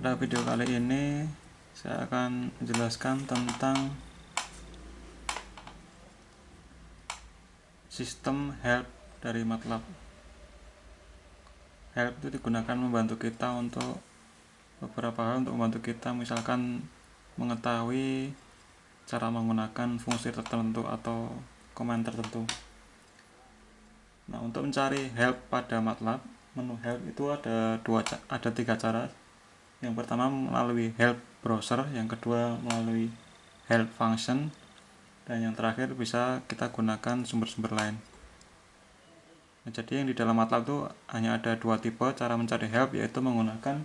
Pada video kali ini saya akan menjelaskan tentang sistem help dari MATLAB. Help itu digunakan membantu kita untuk beberapa hal, untuk membantu kita misalkan mengetahui cara menggunakan fungsi tertentu atau command tertentu. Nah, untuk mencari help pada MATLAB, menu help itu ada tiga cara. Yang pertama melalui help browser, yang kedua melalui help function, dan yang terakhir bisa kita gunakan sumber-sumber lain. Nah, jadi yang di dalam MATLAB itu hanya ada dua tipe cara mencari help, yaitu menggunakan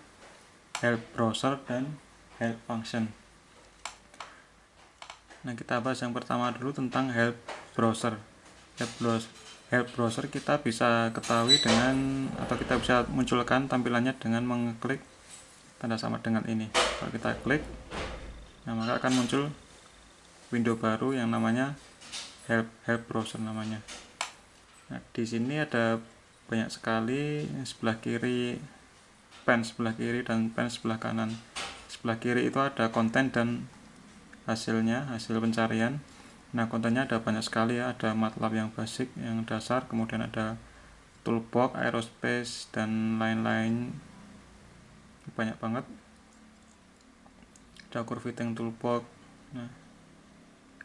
help browser dan help function. Nah, kita bahas yang pertama dulu tentang help browser. Help browser kita bisa ketahui dengan, atau kita bisa munculkan tampilannya dengan mengklik tanda sama dengan ini. Kalau kita klik, nah maka akan muncul window baru yang namanya help browser namanya. Nah, di sini ada banyak sekali, sebelah kiri pen sebelah kiri dan pen sebelah kanan. Sebelah kiri itu ada konten dan hasil pencarian. Nah, kontennya ada banyak sekali ya, ada MATLAB yang basic, yang dasar, kemudian ada toolbox, aerospace, dan lain-lain. Banyak banget. Ada curve fitting toolbox, nah,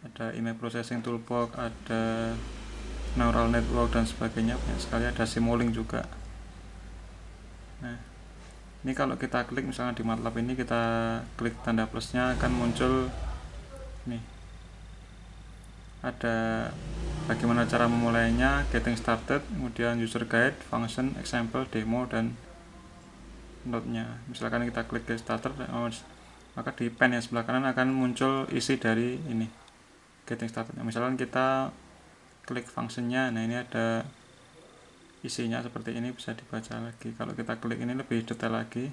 ada image processing toolbox, ada neural network dan sebagainya, banyak sekali, ada Simulink juga. Nah, ini kalau kita klik misalnya di MATLAB ini, kita klik tanda plusnya, akan muncul nih, ada bagaimana cara memulainya, getting started, kemudian user guide, function, example, demo, dan note-nya. Misalkan kita klik get started, maka di pen yang sebelah kanan akan muncul isi dari ini, getting started. Misalkan kita klik functionnya, nah ini ada isinya seperti ini, bisa dibaca lagi. Kalau kita klik ini lebih detail lagi,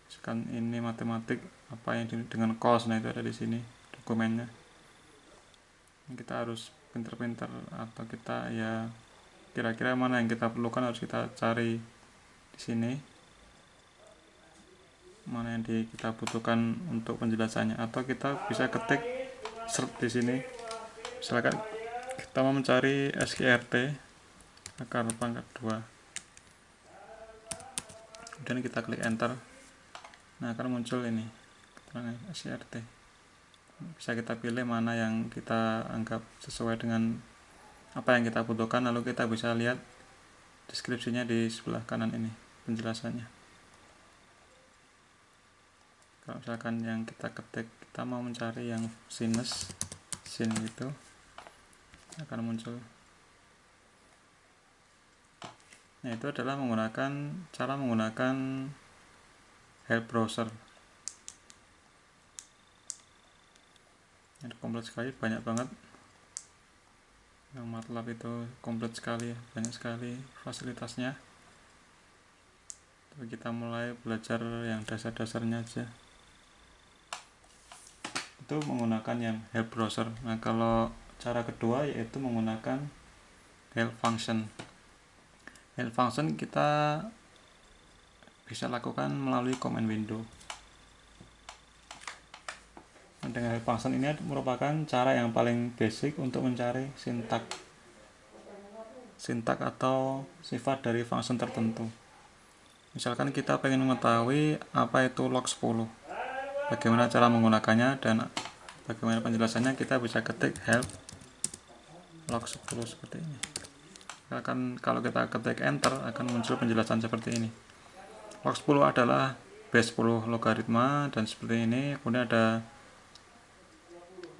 misalkan ini matematik, apa yang dengan cost, nah itu ada di sini dokumennya. Kita harus pinter-pinter, atau kita ya kira-kira mana yang kita perlukan harus kita cari di sini, mana yang kita butuhkan untuk penjelasannya, atau kita bisa ketik search di sini. Misalkan kita mau mencari SQRT akar pangkat 2, kemudian kita klik enter, nah akan muncul ini keterangan SQRT. Bisa kita pilih mana yang kita anggap sesuai dengan apa yang kita butuhkan, lalu kita bisa lihat deskripsinya di sebelah kanan ini, penjelasannya. Kalau misalkan yang kita ketik, kita mau mencari yang sin itu, akan muncul. Nah, itu adalah cara menggunakan help browser. Ini komplit sekali, banyak banget. Yang MATLAB itu komplit sekali, banyak sekali fasilitasnya. Tapi kita mulai belajar yang dasar-dasarnya aja. Itu menggunakan yang help browser. Nah, kalau cara kedua yaitu menggunakan help function. Help function kita bisa lakukan melalui command window. Dengan help function ini merupakan cara yang paling basic untuk mencari sintak atau sifat dari function tertentu. Misalkan kita ingin mengetahui apa itu log10, bagaimana cara menggunakannya dan bagaimana penjelasannya, kita bisa ketik help log10 seperti ini. Kalau kita ketik enter, akan muncul penjelasan seperti ini. Log10 adalah base 10 logaritma dan seperti ini. Kemudian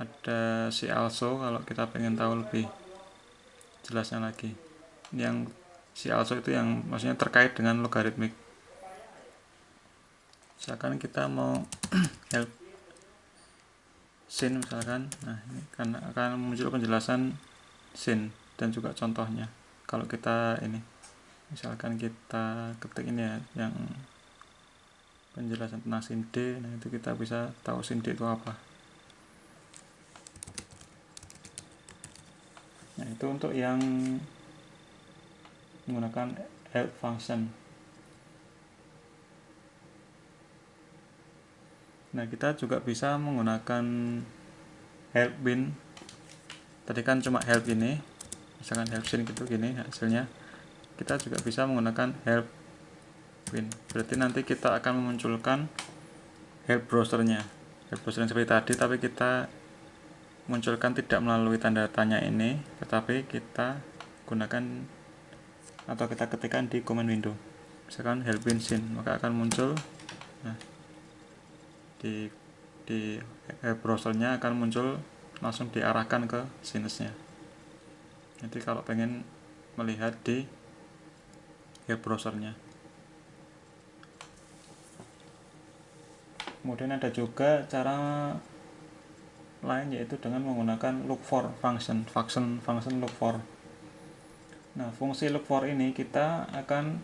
ada si also kalau kita pengen tahu lebih jelasnya lagi. Yang si also itu yang maksudnya terkait dengan logaritmik. Misalkan kita mau help sin misalkan, nah ini akan muncul penjelasan sin dan juga contohnya. Kalau kita ini misalkan kita ketik ini ya, yang penjelasan tentang sin D, nah itu kita bisa tahu sin D itu apa. Nah, itu untuk yang menggunakan help function. Nah, kita juga bisa menggunakan help bin. Tadi kan cuma help ini, misalkan help scene gitu gini hasilnya. Kita juga bisa menggunakan help bin. Berarti nanti kita akan memunculkan help browsernya. Help browser seperti tadi, tapi kita munculkan tidak melalui tanda tanya ini, tetapi kita gunakan atau kita ketikkan di command window. Misalkan help bin scene, maka akan muncul. Nah, di browsernya akan muncul, langsung diarahkan ke sinusnya. Nanti kalau pengen melihat di web browsernya. Kemudian ada juga cara lain, yaitu dengan menggunakan look for function look for. Nah, fungsi look for ini kita akan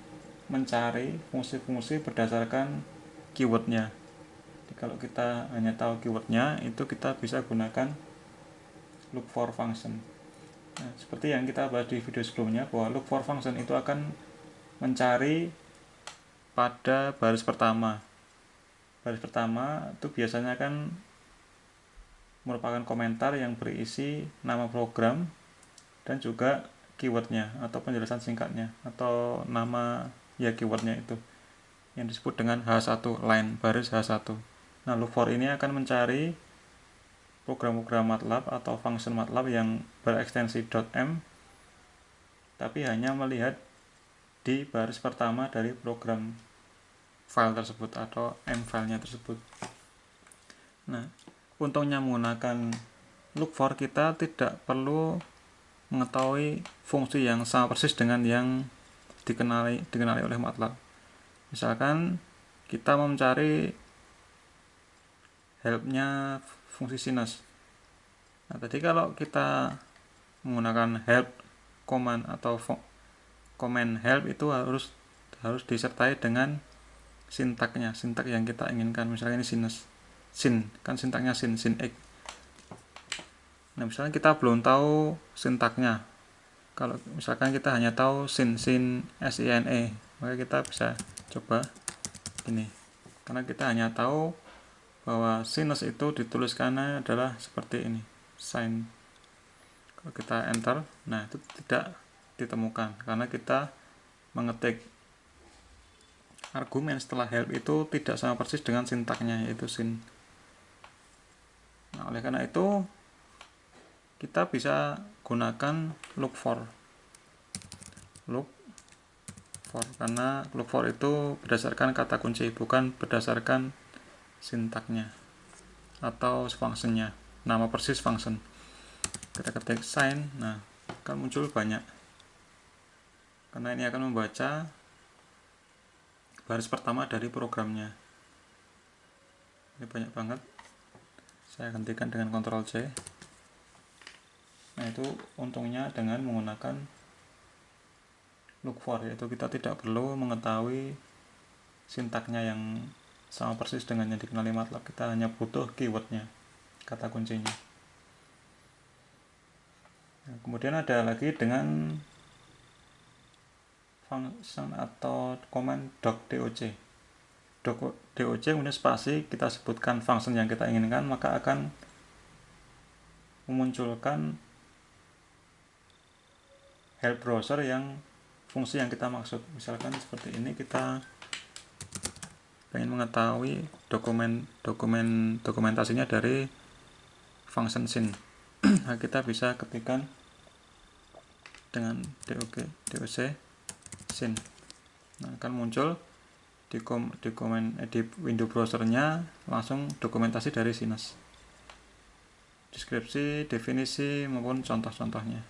mencari fungsi-fungsi berdasarkan keywordnya. Jadi kalau kita hanya tahu keywordnya, itu kita bisa gunakan look for function. Nah, seperti yang kita bahas di video sebelumnya, bahwa look for function itu akan mencari pada baris pertama. Baris pertama itu biasanya kan merupakan komentar yang berisi nama program dan juga keywordnya atau penjelasan singkatnya atau nama ya keywordnya itu yang disebut dengan H1, line baris H1. Nah, look for ini akan mencari program-program MATLAB atau function MATLAB yang berekstensi .m, tapi hanya melihat di baris pertama dari program file tersebut atau M filenya tersebut. Nah, untungnya menggunakan look for, kita tidak perlu mengetahui fungsi yang sama persis dengan yang dikenali oleh MATLAB. Misalkan kita mau mencari helpnya fungsi sinus. Nah, tadi kalau kita menggunakan help command atau command help, itu harus disertai dengan sintak yang kita inginkan. Misalnya ini sinus, sin kan sintaknya sin x. Nah, misalnya kita belum tahu sintaknya, kalau misalkan kita hanya tahu sin sine, maka kita bisa coba ini, karena kita hanya tahu bahwa sinus itu dituliskannya adalah seperti ini, sin. Kalau kita enter, nah itu tidak ditemukan karena kita mengetik argumen setelah help itu tidak sama persis dengan sintaknya, yaitu sin. Nah, oleh karena itu kita bisa gunakan look for, karena look for itu berdasarkan kata kunci, bukan berdasarkan sintaknya atau functionnya, nama persis function. Kita ketik sin, nah akan muncul banyak, karena ini akan membaca baris pertama dari programnya. Ini banyak banget, saya gantikan dengan Ctrl C. Nah, itu untungnya dengan menggunakan look for, yaitu kita tidak perlu mengetahui sintaknya yang sama persis dengan yang dikenali MATLAB. Kita hanya butuh keywordnya, kata kuncinya. Nah, kemudian ada lagi dengan function atau command doc. doc kemudian spasi, kita sebutkan function yang kita inginkan, maka akan memunculkan help browser yang fungsi yang kita maksud. Misalkan seperti ini, kita pengen mengetahui dokumentasinya dari function sin. Nah, kita bisa ketikkan dengan doc sin. Nah, akan muncul di window browsernya langsung dokumentasi dari sinus, deskripsi, definisi maupun contoh-contohnya.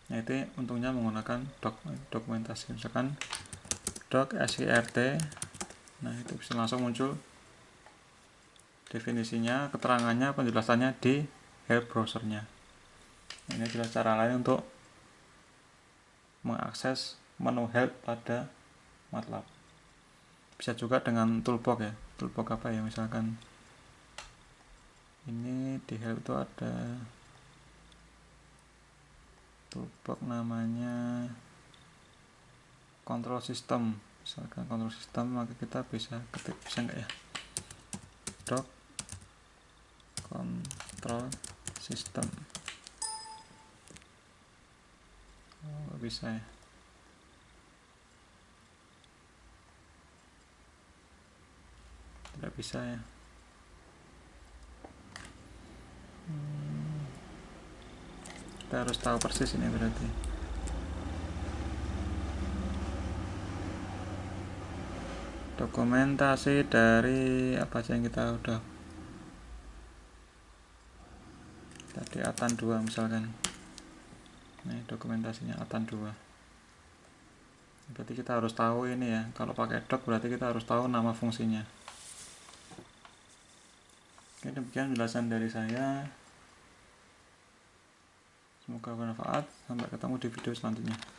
Nah, itu untungnya menggunakan dokumentasi. Misalkan doc script, nah itu bisa langsung muncul definisinya, keterangannya, penjelasannya di help browsernya. Nah, ini adalah cara lain untuk mengakses menu help pada MATLAB. Bisa juga dengan toolbox ya. Toolbox apa ya, misalkan ini di help itu ada toolbox namanya control system. Misalkan control system, maka kita bisa ketik, bisa enggak ya, doc control system. Oh, bisa ya. Tidak bisa ya. Kita harus tahu persis ini berarti. Dokumentasi dari apa aja yang kita udah tadi, Atan 2 misalkan. Nih dokumentasinya Atan 2. Berarti kita harus tahu ini ya. Kalau pakai doc berarti kita harus tahu nama fungsinya. Oke, demikian penjelasan dari saya. Semoga bermanfaat. Sampai ketemu di video selanjutnya.